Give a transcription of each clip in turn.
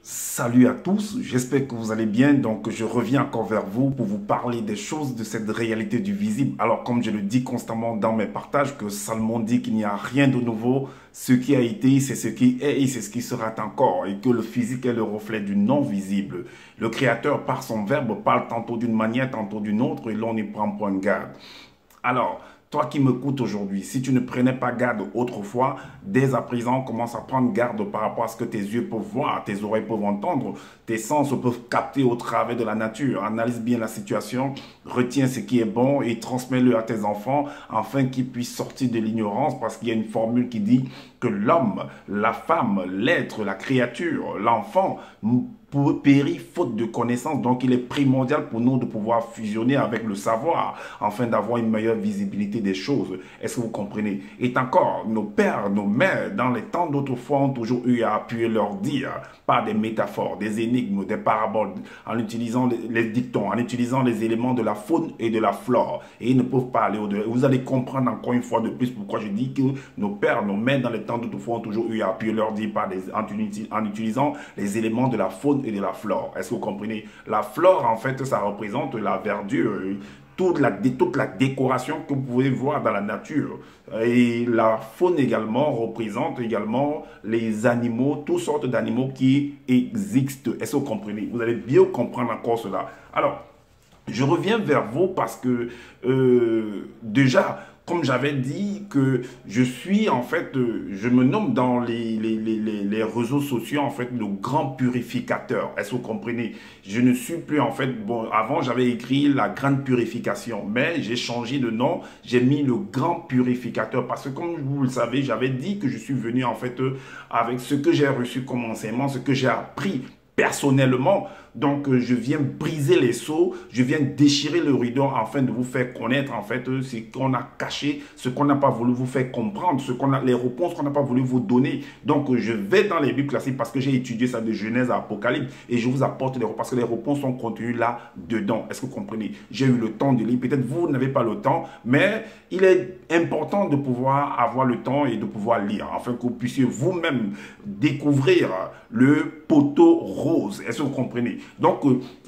Salut à tous, j'espère que vous allez bien. Donc, je reviens encore vers vous pour vous parler des choses de cette réalité du visible. Alors, comme je le dis constamment dans mes partages, que Salomon dit qu'il n'y a rien de nouveau. Ce qui a été, c'est ce qui est et c'est ce qui sera encore. Et que le physique est le reflet du non-visible. Le Créateur, par son verbe, parle tantôt d'une manière, tantôt d'une autre, et l'on n'y prend point garde. Alors, toi qui m'écoutes aujourd'hui, si tu ne prenais pas garde autrefois, dès à présent, commence à prendre garde par rapport à ce que tes yeux peuvent voir, tes oreilles peuvent entendre, tes sens peuvent capter au travers de la nature. Analyse bien la situation, retiens ce qui est bon et transmets-le à tes enfants afin qu'ils puissent sortir de l'ignorance parce qu'il y a une formule qui dit que l'homme, la femme, l'être, la créature, l'enfant périt faute de connaissances. Donc, il est primordial pour nous de pouvoir fusionner avec le savoir afin d'avoir une meilleure visibilité des choses. Est-ce que vous comprenez? Et encore, nos pères, nos mères, dans les temps d'autrefois, ont toujours eu à appuyer leur dire par des métaphores, des énigmes, des paraboles, en utilisant les dictons, en utilisant les éléments de la faune et de la flore. Et ils ne peuvent pas aller au-delà. Vous allez comprendre encore une fois de plus pourquoi je dis que nos pères, nos mères, dans les temps d'autrefois, ont toujours eu à appuyer leur dire en utilisant les éléments de la faune et de la flore. Est-ce que vous comprenez? La flore, en fait, ça représente la verdure, toute la décoration que vous pouvez voir dans la nature. Et la faune également représente également les animaux, toutes sortes d'animaux qui existent. Est-ce que vous comprenez? Vous allez bien comprendre encore cela. Alors, je reviens vers vous parce que déjà, comme j'avais dit que je suis en fait, je me nomme dans les réseaux sociaux en fait le grand purificateur. Est-ce que vous comprenez? Je ne suis plus en fait, bon, avant j'avais écrit la grande purification, mais j'ai changé de nom, j'ai mis le grand purificateur parce que comme vous le savez, j'avais dit que je suis venu en fait avec ce que j'ai reçu comme enseignement, ce que j'ai appris personnellement. Donc, je viens briser les seaux, je viens déchirer le rideau afin de vous faire connaître en fait ce qu'on a caché, ce qu'on n'a pas voulu vous faire comprendre, les réponses qu'on n'a pas voulu vous donner. Donc, je vais dans les Bibles classiques parce que j'ai étudié ça de Genèse à Apocalypse et je vous apporte les réponses parce que les réponses sont contenues là-dedans. Est-ce que vous comprenez? J'ai eu le temps de lire. Peut-être vous n'avez pas le temps, mais il est important de pouvoir avoir le temps et de pouvoir lire afin que vous puissiez vous-même découvrir le poteau rose. Est-ce que vous comprenez? Donc,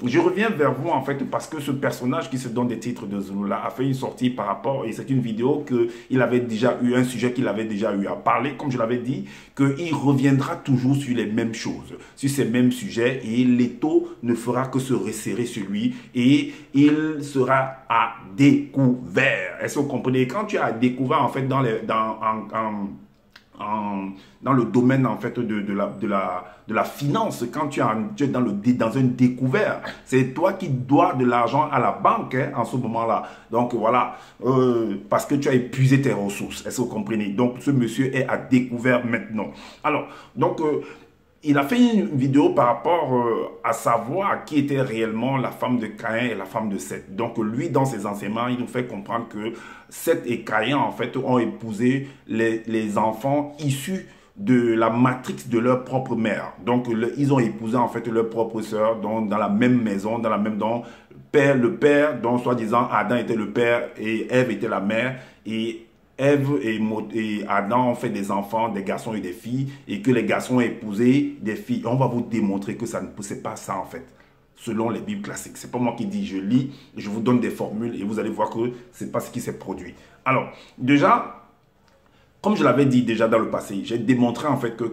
je reviens vers vous en fait parce que ce personnage qui se donne des titres de Zulula a fait une sortie par rapport, et c'est une vidéo qu'il avait déjà eu, un sujet qu'il avait déjà eu à parler, comme je l'avais dit, qu'il reviendra toujours sur les mêmes choses, sur ces mêmes sujets, et l'étau ne fera que se resserrer sur lui, et il sera à découvert. Est-ce que vous comprenez? Quand tu as découvert en fait dans le domaine en fait de la finance, quand tu es dans un découvert, c'est toi qui dois de l'argent à la banque hein, en ce moment-là. Donc voilà, parce que tu as épuisé tes ressources. Est-ce que vous comprenez? Donc ce monsieur est à découvert maintenant. Alors, donc il a fait une vidéo par rapport à savoir qui était réellement la femme de Caïn et la femme de Seth. Donc lui, dans ses enseignements, il nous fait comprendre que Seth et Caïn, en fait, ont épousé les enfants issus de la matrix de leur propre mère. Donc ils ont épousé en fait leur propre sœur dans la même maison, dans la même le père, dont soi-disant Adam était le père et Ève était la mère, et Ève et Adam ont fait des enfants, des garçons et des filles, et que les garçons ont épousé des filles. On va vous démontrer que ça ne c'est pas ça en fait, selon les Bibles classiques. C'est pas moi qui dis, je lis, je vous donne des formules et vous allez voir que c'est pas ce qui s'est produit. Alors, déjà, comme je l'avais dit déjà dans le passé, j'ai démontré en fait que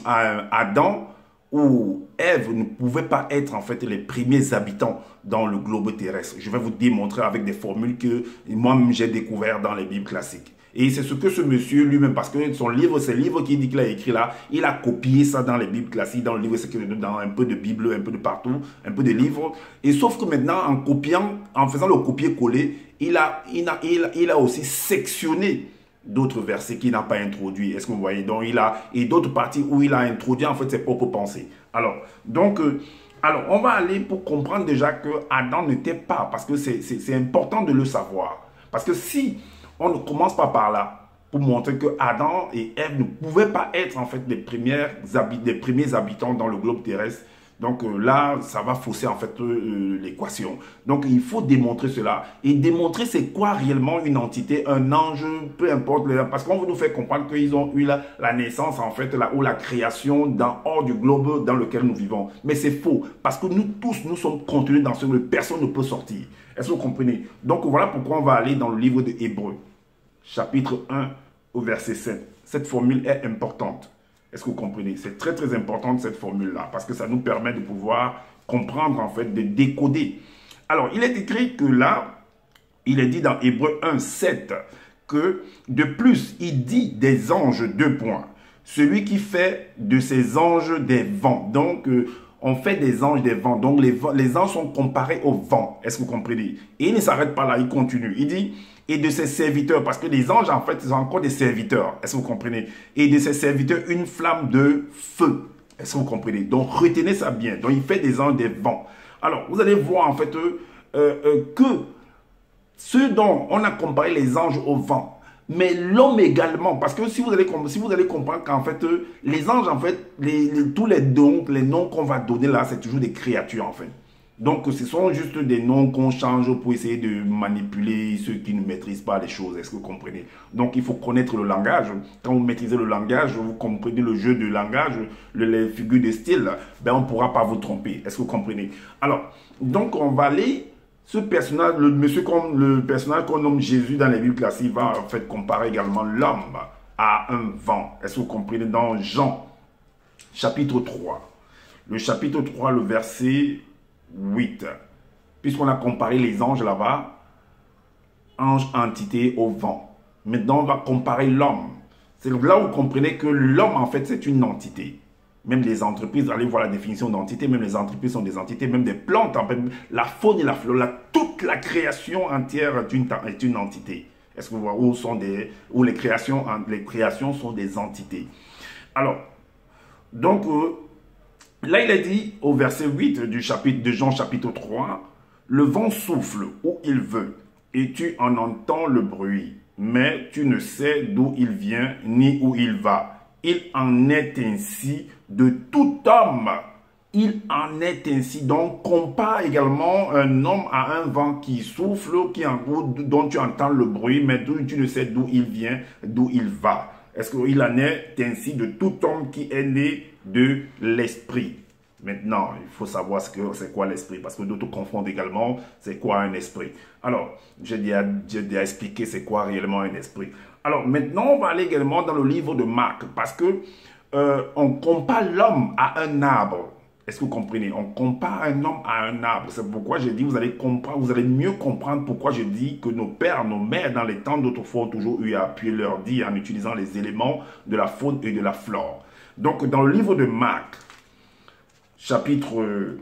Adam ou Ève ne pouvaient pas être en fait les premiers habitants dans le globe terrestre. Je vais vous démontrer avec des formules que moi-même j'ai découvert dans les Bibles classiques. Et c'est ce que ce monsieur lui-même, parce que son livre, c'est le livre qu'il dit qu'il a écrit là, il a copié ça dans les Bibles classiques, dans le livre, dans un peu de Bible, un peu de partout, un peu de livres. Et sauf que maintenant, en copiant, en faisant le copier-coller, il a aussi sectionné d'autres versets qu'il n'a pas introduits. Est-ce que vous voyez? Donc, et d'autres parties où il a introduit en fait ses propres pensées. Alors, donc, on va aller pour comprendre déjà que Adam n'était pas, parce que c'est important de le savoir. Parce que si on ne commence pas par là, pour montrer que Adam et Ève ne pouvaient pas être en fait les premiers habitants dans le globe terrestre, Donc là, ça va fausser en fait l'équation. Donc il faut démontrer cela. Et démontrer c'est quoi réellement une entité, un ange, peu importe. Parce qu'on veut nous faire comprendre qu'ils ont eu la naissance en fait, ou la création hors du globe dans lequel nous vivons. Mais c'est faux. Parce que nous tous, nous sommes contenus dans ce que personne ne peut sortir. Est-ce que vous comprenez? Donc voilà pourquoi on va aller dans le livre de Hébreux, chapitre 1 au verset 7. Cette formule est importante. Est-ce que vous comprenez? C'est très très important cette formule-là parce que ça nous permet de pouvoir comprendre en fait, de décoder. Alors, il est écrit que là, il est dit dans Hébreux 1, 7 que de plus, il dit des anges, 2 points. Celui qui fait de ces anges des vents. Donc, on fait des anges des vents. Donc, les anges sont comparés aux vents. Est-ce que vous comprenez? Et il ne s'arrête pas là, il continue. Il dit... et de ses serviteurs, parce que les anges, en fait, ils sont encore des serviteurs. Est-ce que vous comprenez? Et de ses serviteurs, une flamme de feu. Est-ce que vous comprenez? Donc, retenez ça bien. Donc, il fait des anges des vents. Alors, vous allez voir, en fait, que ceux dont on a comparé les anges aux vents, mais l'homme également, parce que si vous allez comprendre qu'en fait, les anges, en fait, tous les noms qu'on va donner là, c'est toujours des créatures, en fait. Donc, ce sont juste des noms qu'on change pour essayer de manipuler ceux qui ne maîtrisent pas les choses. Est-ce que vous comprenez? Donc, il faut connaître le langage. Quand vous maîtrisez le langage, vous comprenez le jeu de langage, les figures de style, ben, on ne pourra pas vous tromper. Est-ce que vous comprenez? Alors, donc, on va aller... Ce personnage, le personnage qu'on nomme Jésus dans les Bibles classiques va en fait comparer également l'homme à un vent. Est-ce que vous comprenez? Dans Jean, chapitre 3. Le chapitre 3, le verset 8. Puisqu'on a comparé les anges là-bas, ange, entité au vent. Maintenant, on va comparer l'homme. C'est là où vous comprenez que l'homme, en fait, c'est une entité. Même les entreprises, allez voir la définition d'entité, même les entreprises sont des entités, même des plantes, en fait, la faune et la flore, toute la création entière est une entité. Est-ce que vous voyez où les créations sont des entités? Alors, donc, là il est dit au verset 8 de Jean chapitre 3, le vent souffle où il veut et tu en entends le bruit, mais tu ne sais d'où il vient ni où il va. Il en est ainsi de tout homme. Il en est ainsi. Donc, compare également un homme à un vent qui souffle, dont tu entends le bruit, mais tu ne sais d'où il vient, d'où il va. Est-ce qu'il en est ainsi de tout homme qui est né de l'esprit? Maintenant, il faut savoir c'est quoi l'esprit, parce que d'autres confondent également c'est quoi un esprit. Alors, j'ai déjà expliqué c'est quoi réellement un esprit. Alors, maintenant, on va aller également dans le livre de Marc, parce que on compare l'homme à un arbre. Est-ce que vous comprenez? On compare un homme à un arbre. C'est pourquoi j'ai dit, vous allez mieux comprendre pourquoi je dis que nos pères, nos mères, dans les temps d'autrefois, ont toujours eu à appuyer leur dit en utilisant les éléments de la faune et de la flore. Donc, dans le livre de Marc, chapitre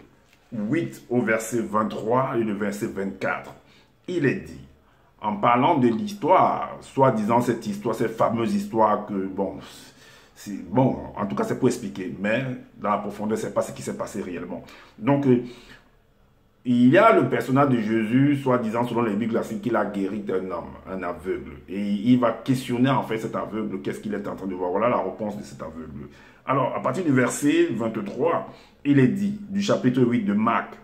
8 au verset 23 et le verset 24, il est dit, en parlant de l'histoire, soi-disant cette histoire, cette fameuse histoire que, bon, en tout cas c'est pour expliquer, mais dans la profondeur, c'est pas ce qui s'est passé réellement. Donc, il y a le personnage de Jésus, soi-disant selon les Bibles classiques, qu'il a guéri d'un homme, un aveugle. Et il va questionner en fait cet aveugle, qu'est-ce qu'il est en train de voir. Voilà la réponse de cet aveugle. Alors, à partir du verset 23, il est dit, du chapitre 8 de Marc,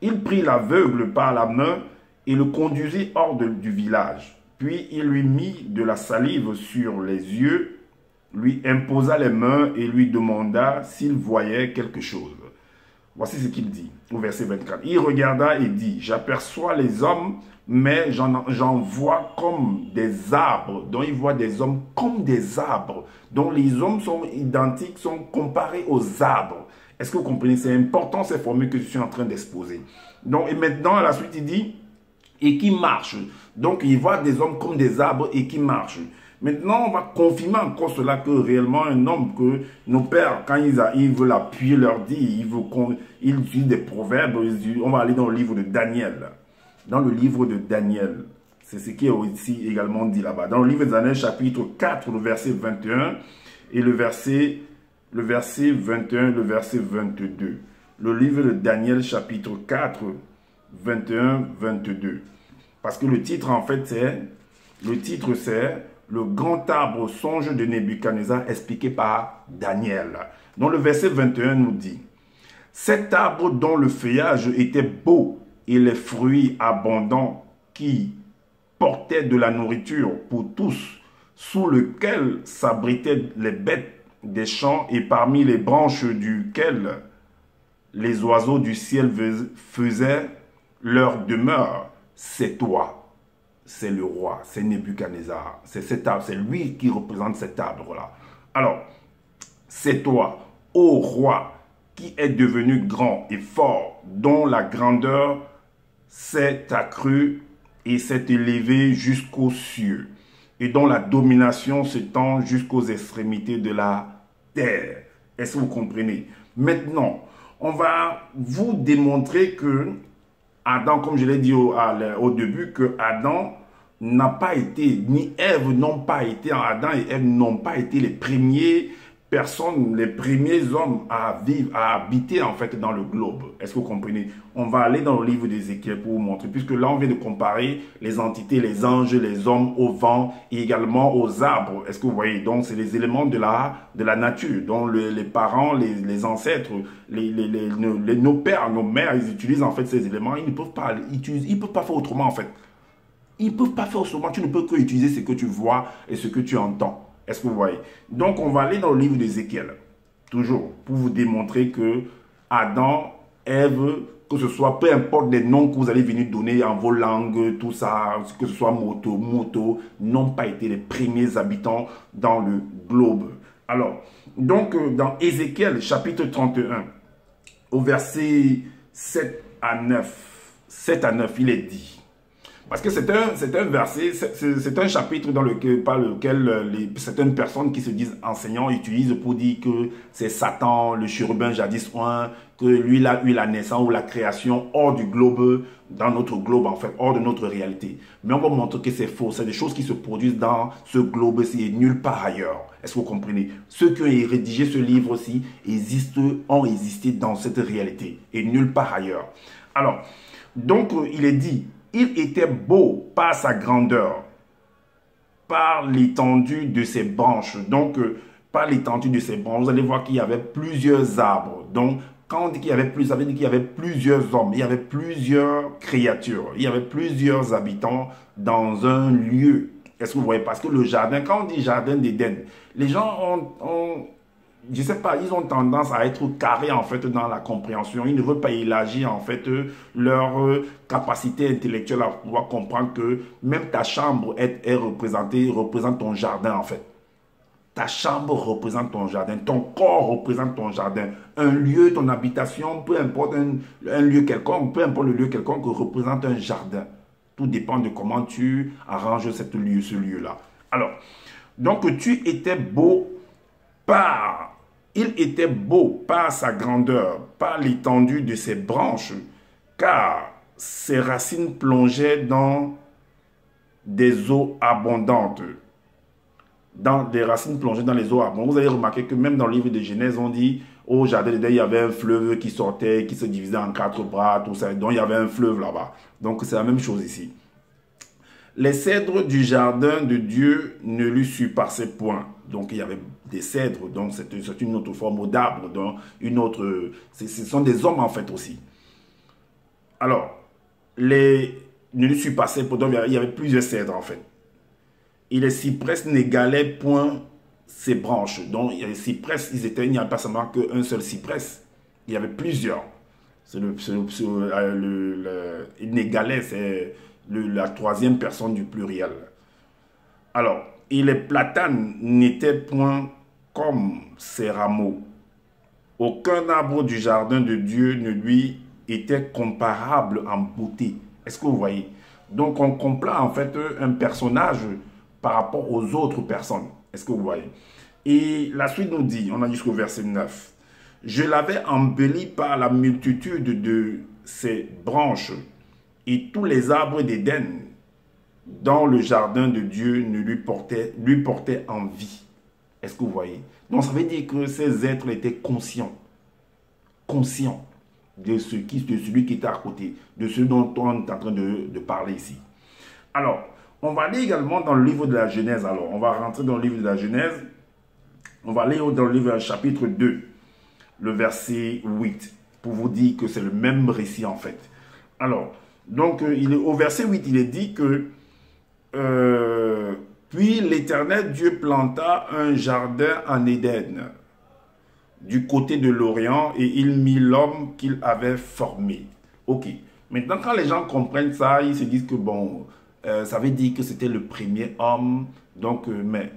il prit l'aveugle par la main et le conduisit hors du village. Puis il lui mit de la salive sur les yeux, lui imposa les mains et lui demanda s'il voyait quelque chose. Voici ce qu'il dit au verset 24. Il regarda et dit, j'aperçois les hommes, mais j'en vois comme des arbres. Donc il voit des hommes comme des arbres. Donc les hommes sont identiques, sont comparés aux arbres. Est-ce que vous comprenez? C'est important ces formules que je suis en train d'exposer. Donc et maintenant à la suite il dit, et qui marchent. Donc il voit des hommes comme des arbres et qui marchent. Maintenant, on va confirmer encore cela que réellement un homme que nos pères, quand ils veulent appuyer leur dit, ils utilisent des proverbes. On va aller dans le livre de Daniel. Dans le livre de Daniel, c'est ce qui est aussi également dit là-bas. Dans le livre de Daniel, chapitre 4, le verset 21 et le verset 21, le verset 22. Le livre de Daniel, chapitre 4, 21, 22. Parce que le titre, en fait, c'est le grand arbre songe de Nebuchadnezzar expliqué par Daniel. Donc le verset 21 nous dit, Cet arbre dont le feuillage était beau et les fruits abondants qui portaient de la nourriture pour tous, sous lequel s'abritaient les bêtes des champs et parmi les branches duquel les oiseaux du ciel faisaient leur demeure, c'est toi, c'est le roi, c'est Nebuchadnezzar, c'est cet arbre, c'est lui qui représente cet arbre-là. Alors, c'est toi, ô roi, qui est devenu grand et fort, dont la grandeur s'est accrue et s'est élevée jusqu'aux cieux, et dont la domination s'étend jusqu'aux extrémités de la terre. Est-ce que vous comprenez? Maintenant, on va vous démontrer que Adam, comme je l'ai dit au début, que Adam n'a pas été, ni Ève n'ont pas été, Adam et Ève n'ont pas été les premiers personnes, les premiers hommes à vivre, à habiter en fait dans le globe. Est-ce que vous comprenez? On va aller dans le livre d'Ézéchiel pour vous montrer, puisque là on vient de comparer les entités, les anges, les hommes au vent et également aux arbres. Est-ce que vous voyez? Donc c'est les éléments de la nature, dont les parents, les ancêtres, nos pères, nos mères, ils utilisent en fait ces éléments. Ils ne peuvent pas utiliser, ils ne peuvent pas faire autrement en fait. Ils ne peuvent pas faire autrement. Tu ne peux que utiliser ce que tu vois et ce que tu entends. Est-ce que vous voyez? Donc, on va aller dans le livre d'Ézéchiel, toujours, pour vous démontrer que Adam, Ève, que ce soit, peu importe les noms que vous allez venir donner en vos langues, tout ça, que ce soit moto, n'ont pas été les premiers habitants dans le globe. Alors, donc, dans Ézéchiel, chapitre 31, au verset 7 à 9, il est dit. Parce que c'est un verset, c'est un chapitre par lequel certaines personnes qui se disent enseignants utilisent pour dire que c'est Satan, le chérubin jadis un, que lui il a eu la naissance ou la création hors du globe, dans notre globe en fait, hors de notre réalité. Mais on va montrer que c'est faux, c'est des choses qui se produisent dans ce globe-ci et nulle part ailleurs. Est-ce que vous comprenez? Ceux qui ont rédigé ce livre-ci ont existé dans cette réalité et nulle part ailleurs. Alors, donc il est dit, il était beau par sa grandeur, par l'étendue de ses branches. Donc, par l'étendue de ses branches, vous allez voir qu'il y avait plusieurs arbres. Donc, quand on dit qu'il y avait plus, ça veut dire qu'il y avait plusieurs hommes, il y avait plusieurs créatures, il y avait plusieurs habitants dans un lieu. Est-ce que vous voyez? Parce que le jardin, quand on dit jardin d'Éden, les gens je ne sais pas, ils ont tendance à être carrés en fait dans la compréhension. Ils ne veulent pas élargir en fait leur capacité intellectuelle à pouvoir comprendre que même ta chambre représente ton jardin en fait. Ta chambre représente ton jardin, ton corps représente ton jardin. Un lieu, ton habitation, peu importe un lieu quelconque, peu importe le lieu quelconque, représente un jardin. Tout dépend de comment tu arranges ce lieu-là. Alors, donc tu étais beau il était beau par sa grandeur, par l'étendue de ses branches, car ses racines plongeaient dans des eaux abondantes. Des racines plongées dans les eaux abondantes. Vous avez remarqué que même dans le livre de Genèse, on dit au jardin d'Éden, il y avait un fleuve qui sortait, qui se divisait en 4 bras, tout ça. Donc il y avait un fleuve là-bas. Donc c'est la même chose ici. Les cèdres du jardin de Dieu ne lui surpassaient point. Donc, il y avait des cèdres, donc c'est une autre forme d'arbre, ce sont des hommes en fait aussi. Alors, ne lui surpassaient point, donc il y avait plusieurs cèdres en fait. Et les cyprès n'égalaient point ses branches. Donc, les cyprès, il n'y avait pas seulement qu'un seul cyprès, il y avait plusieurs. Il n'égalait, c'est la troisième personne du pluriel. Alors, et les platanes n'étaient point comme ses rameaux. Aucun arbre du jardin de Dieu ne lui était comparable en beauté. Est-ce que vous voyez? Donc, on complare en fait un personnage par rapport aux autres personnes. Est-ce que vous voyez? Et la suite nous dit, on a jusqu'au verset 9. Je l'avais embelli par la multitude de ses branches et tous les arbres d'Éden dans le jardin de Dieu ne lui portaient envie. Est-ce que vous voyez? Donc ça veut dire que ces êtres étaient conscients de celui qui était à côté, de ce dont on est en train de parler ici. Alors, on va aller également dans le livre de la Genèse. Alors, on va rentrer dans le livre de la Genèse. On va aller dans le livre chapitre 2, le verset 8. pour vous dire que c'est le même récit en fait. Alors, donc, au verset 8, il est dit que puis l'Éternel Dieu planta un jardin en Éden, du côté de l'Orient, et il mit l'homme qu'il avait formé. Ok. Maintenant, quand les gens comprennent ça, ils se disent que bon, ça veut dire que c'était le premier homme. Donc, mais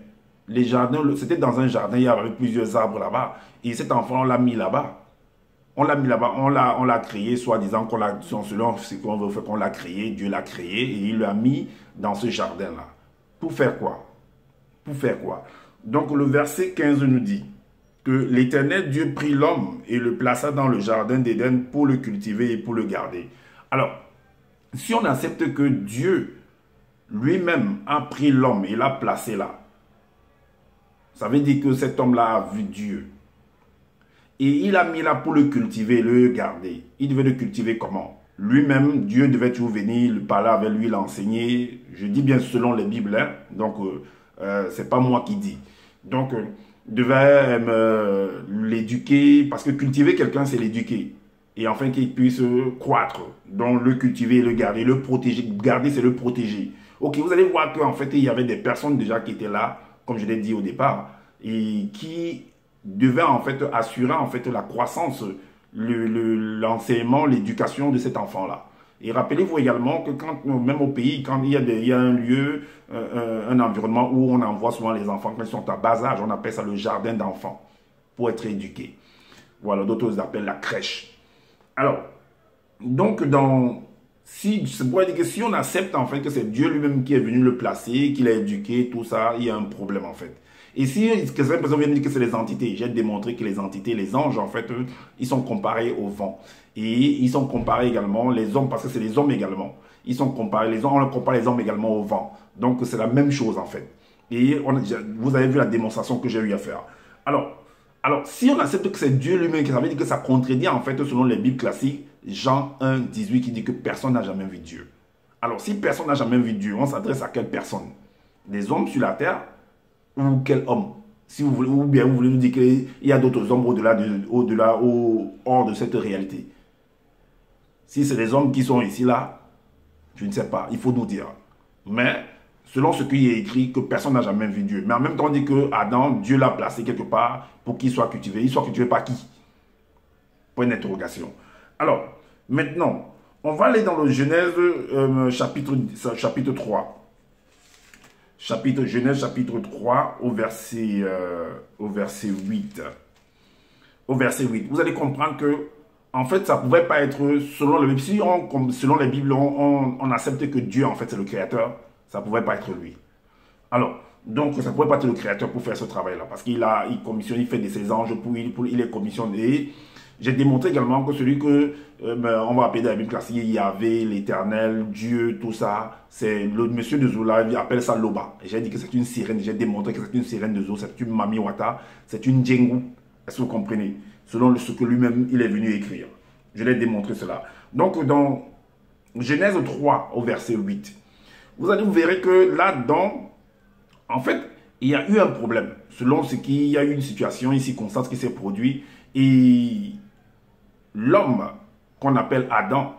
les jardins, c'était dans un jardin, il y avait plusieurs arbres là-bas. Et cet enfant, on l'a mis là-bas. On l'a mis là-bas, on l'a créé, soi-disant qu'on l'a, selon ce qu'on veut faire, qu'on l'a créé, Dieu l'a créé, et il l'a mis dans ce jardin-là. Pour faire quoi? Pour faire quoi? Donc, le verset 15 nous dit que l'Éternel Dieu prit l'homme et le plaça dans le jardin d'Éden pour le cultiver et pour le garder. Alors, si on accepte que Dieu lui-même a pris l'homme et l'a placé là, ça veut dire que cet homme-là a vu Dieu. Et il a mis là pour le cultiver et le garder. Il devait le cultiver comment? Lui-même, Dieu devait toujours venir, parler avec lui, l'enseigner. Je dis bien selon les Bibles, hein? Donc c'est pas moi qui dis. Donc, devait l'éduquer, parce que cultiver quelqu'un, c'est l'éduquer. Et enfin qu'il puisse croître. Donc le cultiver et le garder, le protéger. Garder, c'est le protéger. Ok, vous allez voir qu'en fait, il y avait des personnes déjà qui étaient là, comme je l'ai dit au départ, et qui devait en fait assurer en fait la croissance, l'enseignement, l'éducation de cet enfant-là. Et rappelez-vous également que quand, même au pays, quand il y a un lieu, un environnement où on envoie souvent les enfants quand ils sont à bas âge, on appelle ça le jardin d'enfants, pour être éduqués. Voilà, d'autres appellent la crèche. Alors, donc c'est pour dire que si on accepte en fait que c'est Dieu lui-même qui est venu le placer, qui l'a éduqué, tout ça, il y a un problème en fait. Et si certaines personnes viennent dire que c'est les entités, j'ai démontré que les entités, les anges, en fait, eux, ils sont comparés au vent. Et ils sont comparés également, les hommes, parce que c'est les hommes également. Ils sont comparés, les hommes, on compare les hommes également au vent. Donc c'est la même chose en fait. Et vous avez vu la démonstration que j'ai eu à faire. Alors, si on accepte que c'est Dieu lui-même, ça veut dire que ça contredit en fait, selon les Bibles classiques, Jean 1, 18 qui dit que personne n'a jamais vu Dieu. Alors si personne n'a jamais vu Dieu, on s'adresse à quelle personne? Des hommes sur la terre? Ou quel homme? Si vous voulez, ou bien vous voulez nous dire qu'il y a d'autres hommes hors de cette réalité. Si c'est les hommes qui sont ici, là, je ne sais pas, il faut nous dire. Mais, selon ce qui est écrit, que personne n'a jamais vu Dieu. Mais en même temps, on dit que Adam, Dieu l'a placé quelque part pour qu'il soit cultivé. Il soit cultivé par qui? Point d'interrogation. Alors, maintenant, on va aller dans le Genèse chapitre 3. Genèse chapitre 3 au verset 8. Au verset 8. Vous allez comprendre que, en fait, ça ne pouvait pas être, selon les Bibles, si selon les Bibles, on accepte que Dieu, en fait, c'est le Créateur, ça ne pouvait pas être lui. Alors, donc, ça ne pouvait pas être le Créateur pour faire ce travail-là, parce qu'il commissionne, il fait de ses anges, il est commissionné. J'ai démontré également que celui que, on va appeler dans la Bible classique, Yahvé, l'Éternel, Dieu, tout ça, c'est le monsieur de Zola, il appelle ça Loba. J'ai dit que c'est une sirène, j'ai démontré que c'est une sirène de Zo, c'est une Mami Wata, c'est une Djengu. Est-ce que vous comprenez? Selon ce que lui-même, il est venu écrire. Je l'ai démontré cela. Donc, dans Genèse 3, au verset 8, vous verrez que là-dedans, en fait, il y a eu un problème. Selon ce qu'il y a eu une situation, une circonstance qui s'est produite, et l'homme qu'on appelle Adam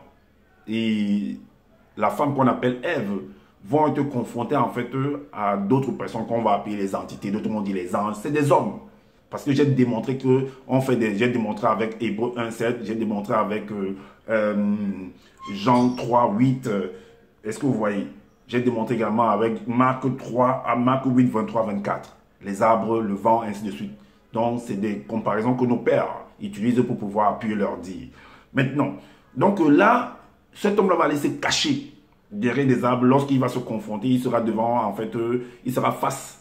et la femme qu'on appelle Ève vont être confrontés en fait à d'autres personnes qu'on va appeler les entités, d'autres on dit les anges, c'est des hommes. Parce que j'ai démontré que j'ai démontré avec Hébreux 1,7, j'ai démontré avec Jean 3, 8. Est-ce que vous voyez? J'ai démontré également avec Marc 8, 23, 24. Les arbres, le vent, ainsi de suite. Donc, c'est des comparaisons que nos pères utilisent pour pouvoir appuyer leur dire. Maintenant, donc là, cet homme-là va aller se cacher derrière des arbres. Lorsqu'il va se confronter, il sera devant, en fait, il sera face.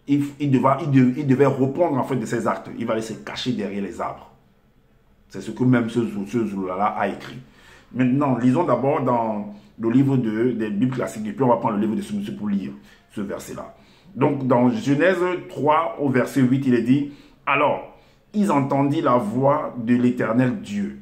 Il devait répondre, en fait, de ses actes. Il va aller se cacher derrière les arbres. C'est ce que même ce Zoula-là a écrit. Maintenant, lisons d'abord dans le livre des Bibles classiques. Et puis, on va prendre le livre de ce monsieur pour lire ce verset-là. Donc, dans Genèse 3, au verset 8, il est dit... Alors, ils entendirent la voix de l'Éternel Dieu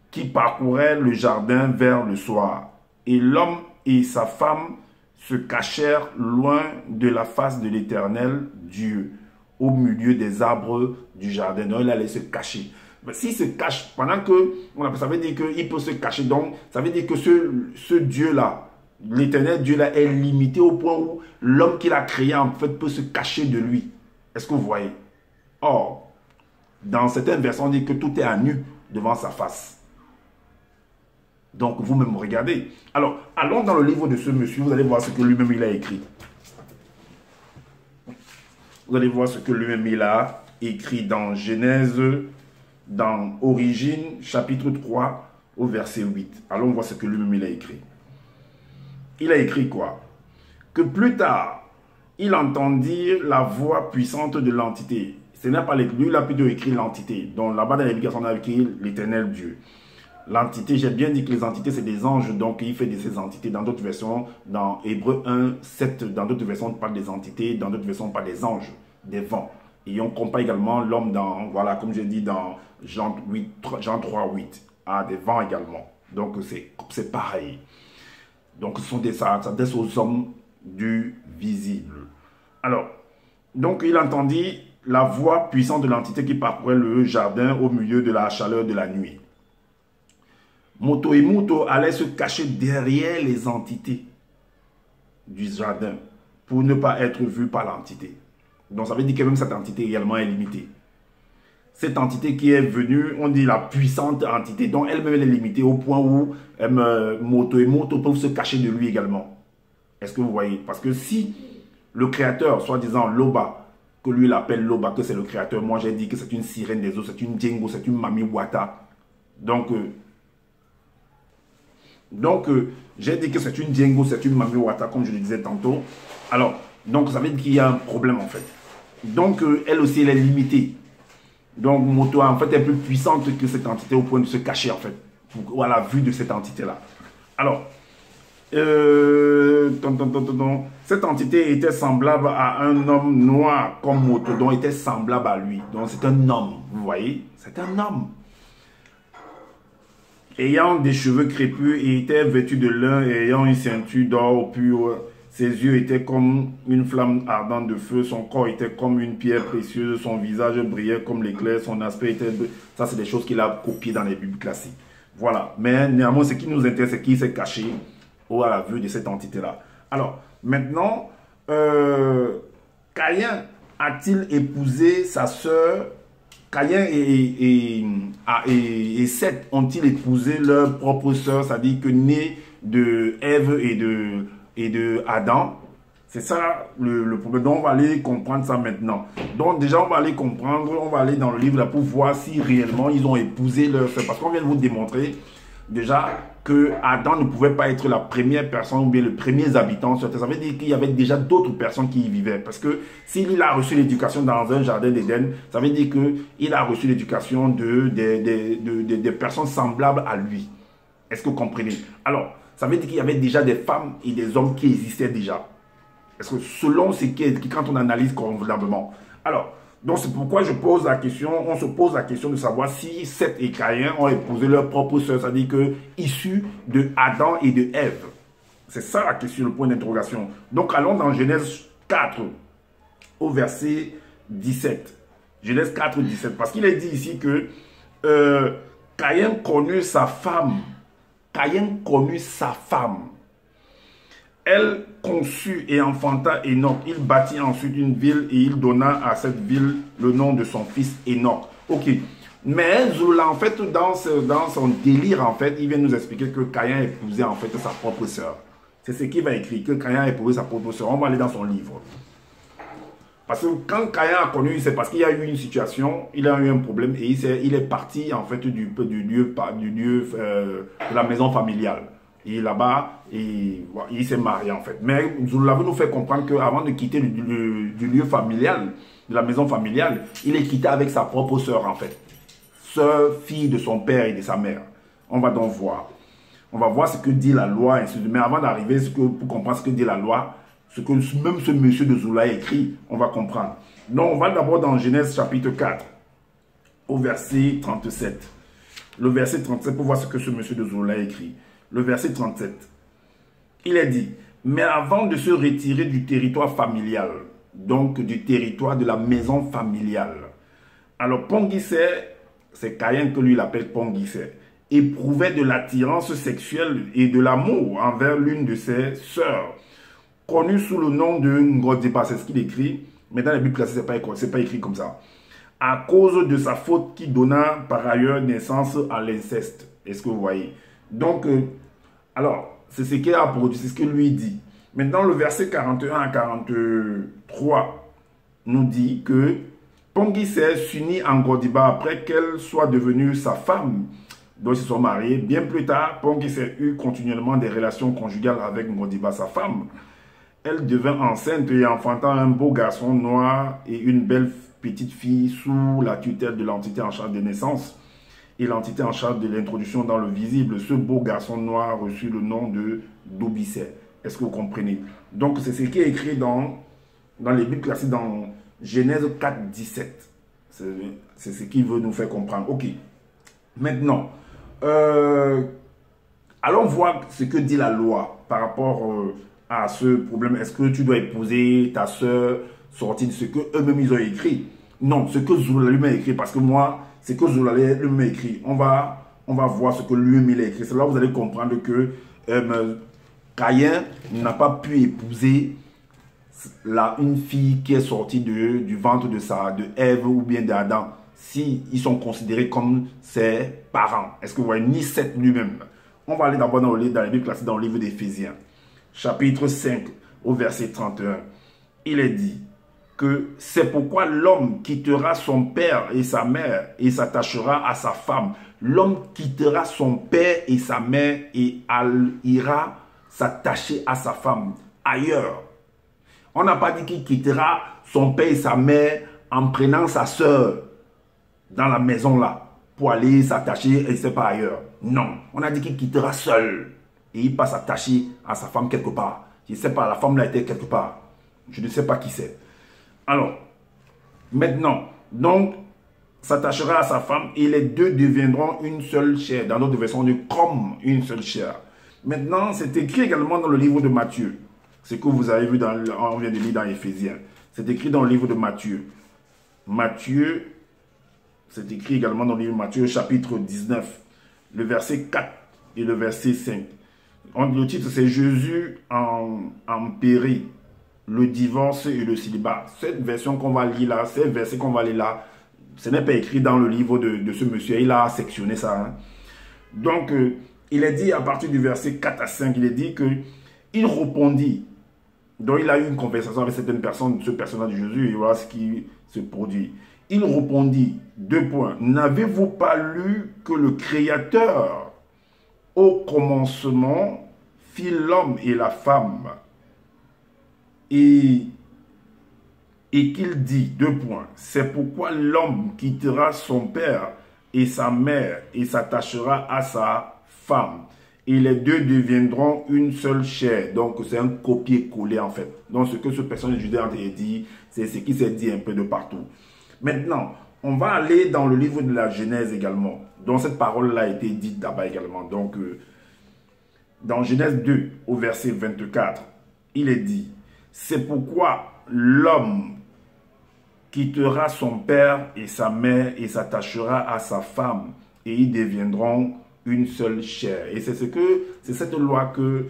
qui parcourait le jardin vers le soir. Et l'homme et sa femme se cachèrent loin de la face de l'Éternel Dieu, au milieu des arbres du jardin. Donc, il allait se cacher. S'il se cache, pendant que, ça veut dire qu'il peut se cacher. Donc, ça veut dire que ce Dieu-là, l'éternel Dieu-là est limité au point où l'homme qu'il a créé, en fait, peut se cacher de lui. Est-ce que vous voyez? Or, dans certaines versions, on dit que tout est à nu devant sa face. Donc, vous-même, regardez. Alors, allons dans le livre de ce monsieur, vous allez voir ce que lui-même il a écrit. Vous allez voir ce que lui-même il a écrit dans Genèse, dans Origine, chapitre 3, au verset 8. Allons voir ce que lui-même il a écrit. Il a écrit quoi? Que plus tard, il entendit la voix puissante de l'entité. Ce n'est pas lui, il a plutôt écrit l'entité. Donc là-bas dans la Bible, on a écrit l'éternel Dieu. L'entité, j'ai bien dit que les entités, c'est des anges, donc il fait de ces entités. Dans d'autres versions, dans Hébreux 1, 7, dans d'autres versions, on parle des entités, dans d'autres versions, on parle des anges, des vents. Et on compare également l'homme dans, voilà, comme j'ai dit dans Jean 3, 8, à des vents également. Donc c'est pareil. Donc ce sont des s'adresse aux hommes du visible. Alors, donc il entendit la voix puissante de l'entité qui parcourait le jardin au milieu de la chaleur de la nuit. Moto et Muto allaient se cacher derrière les entités du jardin pour ne pas être vus par l'entité. Donc ça veut dire que même cette entité également est limitée. Cette entité qui est venue, on dit la puissante entité, donc elle-même elle est limitée au point où Moto et Muto peuvent se cacher de lui également. Est-ce que vous voyez? Parce que si le créateur, soi-disant Loba, que lui il appelle Loba, que c'est le créateur, moi j'ai dit que c'est une sirène des eaux, c'est une Djengo, c'est une Mami Wata. Donc, j'ai dit que c'est une Djengo, c'est une Mami Wata, comme je le disais tantôt. Alors, donc ça veut dire qu'il y a un problème en fait. Donc, elle aussi, elle est limitée. Donc, Moto, en fait, est plus puissante que cette entité au point de se cacher, en fait, à la vue de cette entité-là. Alors, cette entité était semblable à un homme noir comme Moto, donc était semblable à lui. Donc, c'est un homme, vous voyez? C'est un homme. Ayant des cheveux crépus et était vêtu de lin et ayant une ceinture d'or pur. Ses yeux étaient comme une flamme ardente de feu, son corps était comme une pierre précieuse, son visage brillait comme l'éclair, son aspect était... Ça, c'est des choses qu'il a copiées dans les Bibles classiques. Voilà. Mais néanmoins, ce qui nous intéresse, c'est qu'il s'est caché à la vue de cette entité-là. Alors, maintenant, Caïn a-t-il épousé sa sœur? Caïn et Seth ont-ils épousé leur propre sœur, c'est-à-dire que née de Ève et de Adam? C'est ça le problème. Donc, on va aller comprendre ça maintenant. Donc, déjà, on va aller comprendre, on va aller dans le livre là pour voir si réellement ils ont épousé leur sœur. Parce qu'on vient de vous démontrer déjà que Adam ne pouvait pas être la première personne ou bien le premier habitant sur Terre. Ça veut dire qu'il y avait déjà d'autres personnes qui y vivaient. Parce que s'il a reçu l'éducation dans un jardin d'Éden, ça veut dire qu'il a reçu l'éducation des personnes semblables à lui. Est-ce que vous comprenez? Alors, ça veut dire qu'il y avait déjà des femmes et des hommes qui existaient déjà. Parce que selon ce qui est, quand on analyse convenablement. Alors, donc c'est pourquoi je pose la question, on se pose la question de savoir si Seth et Caïn ont épousé leur propre sœur, c'est-à-dire que issus de Adam et de Ève. C'est ça la question, le point d'interrogation. Donc allons dans Genèse 4 au verset 17. Genèse 4, 17. Parce qu'il est dit ici que Caïn connut sa femme. Caïn connut sa femme. Elle conçut et enfanta Enoch. Il bâtit ensuite une ville et il donna à cette ville le nom de son fils Enoch. Ok. Mais Zola, en fait, dans son délire, en fait, il vient nous expliquer que Caïn épousait en fait sa propre sœur. C'est ce qu'il va écrire, que Caïn a épousé sa propre sœur. On va aller dans son livre. Parce que quand Caïn a connu, c'est parce qu'il y a eu une situation, il a eu un problème et il est parti en fait du lieu de la maison familiale. Et là-bas, il s'est marié en fait. Mais Zoula veut nous faire comprendre qu'avant de quitter du lieu familial, de la maison familiale, il est quitté avec sa propre sœur en fait. Sœur, fille de son père et de sa mère. On va donc voir. On va voir ce que dit la loi. Mais avant d'arriver, pour comprendre ce que dit la loi, ce que même ce monsieur de Zoula a écrit, on va comprendre. Donc on va d'abord dans Genèse chapitre 4, au verset 37. Le verset 37 pour voir ce que ce monsieur de Zoula a écrit. Le verset 37. Il est dit, mais avant de se retirer du territoire familial, donc du territoire de la maison familiale. Alors Ponguissé c'est Caïn que lui l'appelle Pongisé, éprouvait de l'attirance sexuelle et de l'amour envers l'une de ses sœurs, connue sous le nom de Ngodiba, c'est ce qu'il écrit, mais dans les Bibles classiques, ce n'est pas écrit comme ça, à cause de sa faute qui donna par ailleurs naissance à l'inceste. Est-ce que vous voyez? Donc, alors, c'est ce qu'il a produit, c'est ce que lui dit. Maintenant, le verset 41 à 43 nous dit que Pongisé s'unit à Ngodiba après qu'elle soit devenue sa femme. Donc, ils se sont mariés. Bien plus tard, Pongisé eut continuellement des relations conjugales avec Ngodiba, sa femme. Elle devint enceinte et enfantant un beau garçon noir et une belle petite fille sous la tutelle de l'entité en charge des naissances et l'entité en charge de l'introduction dans le visible. Ce beau garçon noir reçut le nom de Dobissé. Est-ce que vous comprenez? Donc, c'est ce qui est écrit dans les Bibles classiques, dans Genèse 4, 17. C'est ce qu'il veut nous faire comprendre. Ok. Maintenant, allons voir ce que dit la loi par rapport à ce problème. Est-ce que tu dois épouser ta soeur sortie de ce que eux-mêmes ils ont écrit? Non, ce que Zoula lui-même a écrit, parce que moi, c'est que Zoula lui-même a écrit. On va voir ce que lui-même a écrit. C'est là que vous allez comprendre que Caïn n'a pas pu épouser une fille qui est sortie du ventre de Ève ou bien d'Adam, si ils sont considérés comme ses parents. Est-ce que vous voyez? Ni Seth lui-même. On va aller d'abord dans les Bibles classiques, dans le livre d'Éphésiens, chapitre 5, au verset 31. Il est dit que c'est pourquoi l'homme quittera son père et sa mère et s'attachera à sa femme. L'homme quittera son père et sa mère et ira s'attacher à sa femme ailleurs. On n'a pas dit qu'il quittera son père et sa mère en prenant sa soeur dans la maison là pour aller s'attacher et c'est pas ailleurs. Non, on a dit qu'il quittera seul et il passe s'attacher à sa femme quelque part. Je ne sais pas, la femme là était quelque part. Je ne sais pas qui c'est. Alors, maintenant, donc, s'attachera à sa femme et les deux deviendront une seule chair. Dans notre version, on dit comme une seule chair. Maintenant, c'est écrit également dans le livre de Matthieu. Ce que vous avez vu, on vient de lire dans Éphésiens. C'est écrit dans le livre de Matthieu. Matthieu, c'est écrit également dans le livre de Matthieu, chapitre 19, le verset 4 et le verset 5. Le titre, c'est Jésus en périt, le divorce et le célibat. Cette version qu'on va lire là, ces versets qu'on va lire là, ce n'est pas écrit dans le livre de ce monsieur. Il a sectionné ça. Hein. Donc, il est dit à partir du verset 4 à 5, il est dit que il répondit. Donc, il a eu une conversation avec certaines personnes, ce personnage de Jésus, et voilà ce qui se produit. Il répondit, 2 points. N'avez-vous pas lu que le Créateur, au commencement, fit l'homme et la femme, et qu'il dit, 2 points, c'est pourquoi l'homme quittera son père et sa mère et s'attachera à sa femme. Et les deux deviendront une seule chair. Donc, c'est un copier-coller en fait. Donc, ce que ce personnage judaïen a dit, c'est ce qui s'est dit un peu de partout. Maintenant, on va aller dans le livre de la Genèse également. Donc, cette parole-là a été dite là-bas également. Donc, dans Genèse 2, au verset 24, il est dit, c'est pourquoi l'homme quittera son père et sa mère et s'attachera à sa femme et ils deviendront une seule chair. Et c'est cette loi que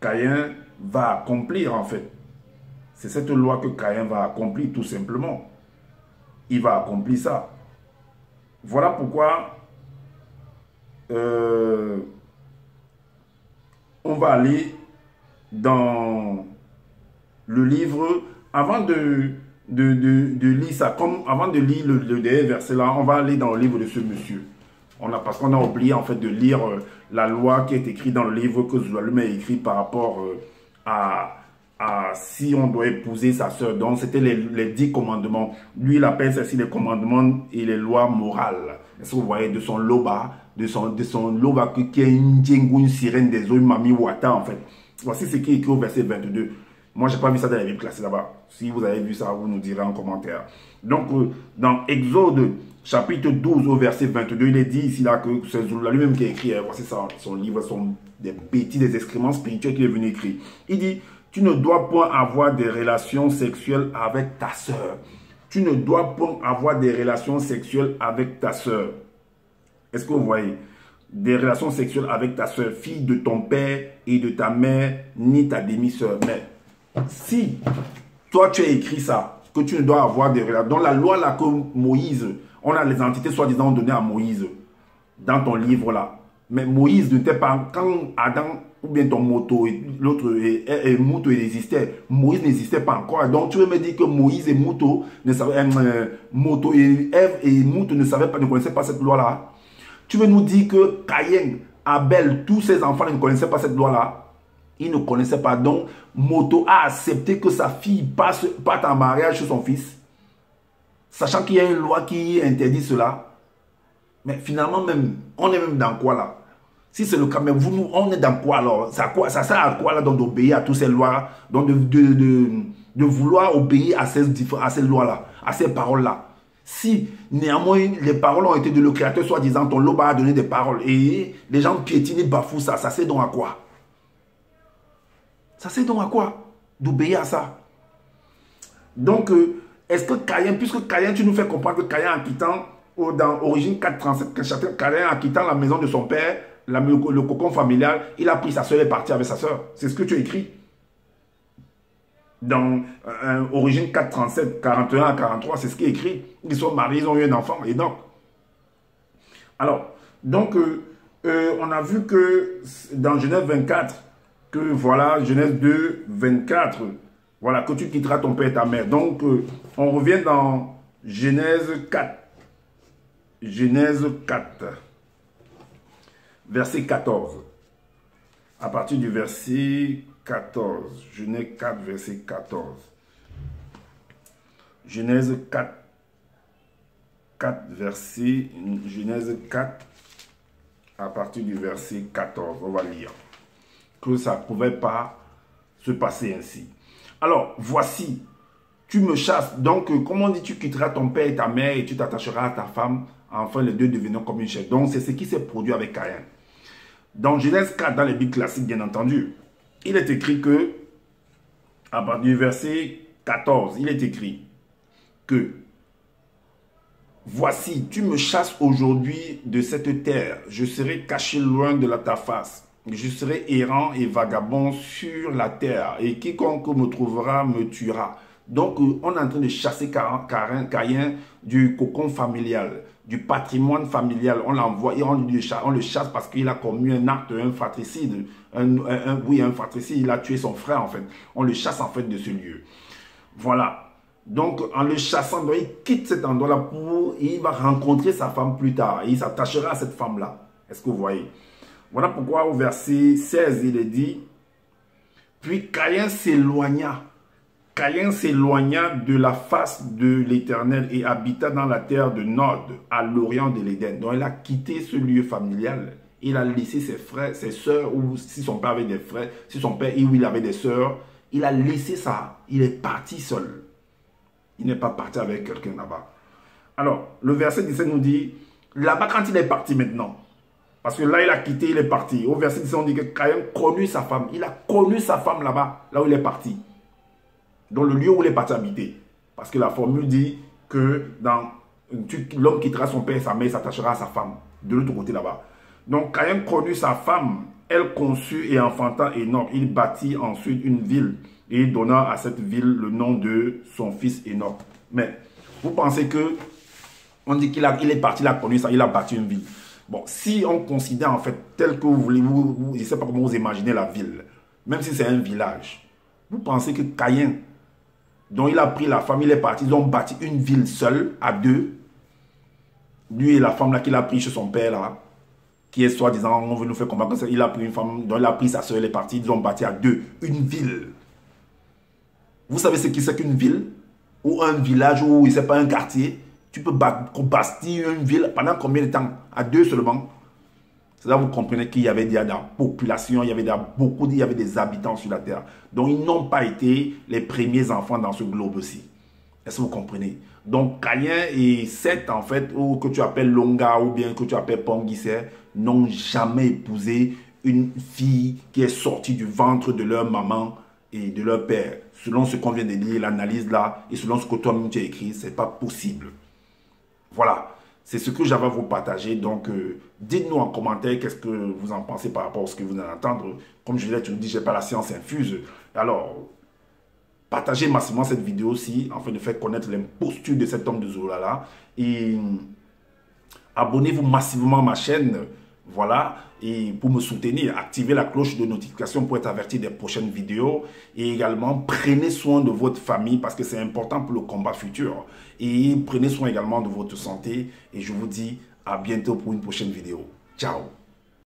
Caïn va accomplir en fait. C'est cette loi que Caïn va accomplir tout simplement. Il va accomplir ça. Voilà pourquoi on va aller dans le livre, avant de lire ça, avant de lire le dernier verset là, on va aller dans le livre de ce monsieur. Parce qu'on a oublié en fait de lire la loi qui est écrite dans le livre que Zoulalum a écrit par rapport à si on doit épouser sa soeur. Donc c'était les 10 commandements. Lui il appelle ceci les commandements et les lois morales. Est-ce que vous voyez de son loba, de son loba qui est une sirène des eaux, une mamie wata en fait. Voici ce qui est écrit au verset 22. Moi, je n'ai pas vu ça dans la Bible classée là-bas. Si vous avez vu ça, vous nous direz en commentaire. Donc, dans Exode, chapitre 12, au verset 22, il est dit ici là que c'est Zoula lui-même qui a écrit, voici ça, son livre, des excréments spirituels qu'il est venu écrire. Il dit, tu ne dois point avoir des relations sexuelles avec ta sœur. tu ne dois pas avoir des relations sexuelles avec ta soeur. Est-ce que vous voyez? Des relations sexuelles avec ta soeur, fille de ton père et de ta mère, ni ta demi-soeur. Mais si toi tu as écrit ça, que tu ne dois avoir des relations, dans la loi là que Moïse, on a les entités soi-disant données à Moïse, dans ton livre là. Mais Moïse n'était pas, quand Adam ou bien ton moto et l'autre et Mouto existait, Moïse n'existait pas encore. Donc tu veux me dire que Moïse et Mouto ne savaient, Moto et Ève et Mouto ne savaient pas, ne connaissaient pas cette loi là. Tu veux nous dire que Caïn, Abel, tous ses enfants ne connaissaient pas cette loi là. Ils ne connaissaient pas. Donc Moto a accepté que sa fille parte en mariage sur son fils, sachant qu'il y a une loi qui interdit cela. Mais finalement, même, on est même dans quoi là? Si c'est le cas, mais vous, on est dans quoi alors? Ça sert à quoi là d'obéir à toutes ces lois, donc de vouloir obéir à ces lois-là, à ces paroles-là? Si néanmoins les paroles ont été de le Créateur, soi-disant, ton loba a donné des paroles, et les gens piétinent et bafouent ça sert donc à quoi? Ça sert donc à quoi d'obéir à ça? Donc, est-ce que Caïn, puisque Caïn, tu nous fais comprendre que Caïn en quittant, dans Origine 4.37, Caïn en quittant la maison de son père, le cocon familial, il a pris sa soeur et est parti avec sa soeur. C'est ce que tu as écrit. Dans Origine 4.37, 41 à 43, c'est ce qui est écrit. Ils sont mariés, ils ont eu un enfant. Et donc, alors, donc, on a vu que dans Genèse 24, que voilà, Genèse 2, 24, voilà, que tu quitteras ton père et ta mère. Donc, on revient dans Genèse 4. Genèse 4, verset 14. À partir du verset 14. Genèse 4, verset 14. Genèse 4, verset, Genèse 4, à partir du verset 14. On va lire. Que ça ne pouvait pas se passer ainsi. Alors, voici, tu me chasses. Donc, comme on dit, tu quitteras ton père et ta mère et tu t'attacheras à ta femme. Enfin, les deux devenant comme une chair. Donc, c'est ce qui s'est produit avec Caïn. Dans Genèse 4, dans les Bibles classiques, bien entendu, il est écrit que, à partir du verset 14, il est écrit que, voici, tu me chasses aujourd'hui de cette terre. Je serai caché loin de ta face. Je serai errant et vagabond sur la terre. Et quiconque me trouvera me tuera. Donc, on est en train de chasser Caïn du cocon familial, du patrimoine familial. On l'envoie et on le chasse parce qu'il a commis un acte, un fratricide. Oui, un fratricide. Il a tué son frère, en fait. On le chasse, en fait, de ce lieu. Voilà. Donc, en le chassant, il quitte cet endroit-là pour... Il va rencontrer sa femme plus tard. Et il s'attachera à cette femme-là. Est-ce que vous voyez? Voilà pourquoi au verset 16, il est dit, puis Caïn s'éloigna. Caïn s'éloigna de la face de l'Éternel et habita dans la terre de Nod, à l'orient de l'Éden. Donc il a quitté ce lieu familial. Il a laissé ses frères, ses soeurs, ou si son père avait des frères, si son père il avait des soeurs, il a laissé ça. Il est parti seul. Il n'est pas parti avec quelqu'un là-bas. Alors, le verset 17 nous dit, là-bas quand il est parti maintenant, parce que là, il a quitté, il est parti. Au verset 10, on dit que Caïn connut sa femme. Il a connu sa femme là-bas, là où il est parti. Dans le lieu où il est parti habiter. Parce que la formule dit que l'homme quittera son père et sa mère, s'attachera à sa femme. De l'autre côté là-bas. Donc, Caïn connut sa femme. Elle conçut et enfanta Enoch. Il bâtit ensuite une ville. Et il donna à cette ville le nom de son fils Enoch. Mais, vous pensez que, on dit qu'il est parti, il a connu ça, il a bâti une ville. Bon, si on considère en fait tel que vous voulez, je ne sais pas comment vous imaginez la ville, même si c'est un village, vous pensez que Caïn, dont il a pris la femme, il est parti, ils ont bâti une ville seule, à deux, lui et la femme là qu'il a pris chez son père là, qui est soi-disant, on veut nous faire comprendre qu'il a pris une femme, dont il a pris sa soeur, elle est partie, ils ont bâti à deux, une ville. Vous savez ce que c'est qu'une ville? Ou un village, ou c'est pas un quartier? Tu peux bâtir une ville pendant combien de temps? À deux seulement. C'est là que vous comprenez qu'il y avait de la population, il y avait des habitants sur la terre. Donc ils n'ont pas été les premiers enfants dans ce globe-ci. Est-ce que vous comprenez? Donc Caïn et Seth, en fait, ou que tu appelles Longa, ou bien que tu appelles Pongisser, n'ont jamais épousé une fille qui est sortie du ventre de leur maman et de leur père. selon ce qu'on vient de lire, l'analyse là, et selon ce que toi-même tu as écrit, c'est pas possible. Voilà, c'est ce que j'avais à vous partager. Donc, dites-nous en commentaire qu'est-ce que vous en pensez par rapport à ce que vous venez d'entendre. Comme je l'ai toujours dit, je n'ai pas la science infuse. Alors, partagez massivement cette vidéo aussi, afin de faire connaître l'imposture de cet homme de Zola-là. Et abonnez-vous massivement à ma chaîne. Voilà, et pour me soutenir, activez la cloche de notification pour être averti des prochaines vidéos. Et également, prenez soin de votre famille parce que c'est important pour le combat futur. Et prenez soin également de votre santé. Et je vous dis à bientôt pour une prochaine vidéo. Ciao!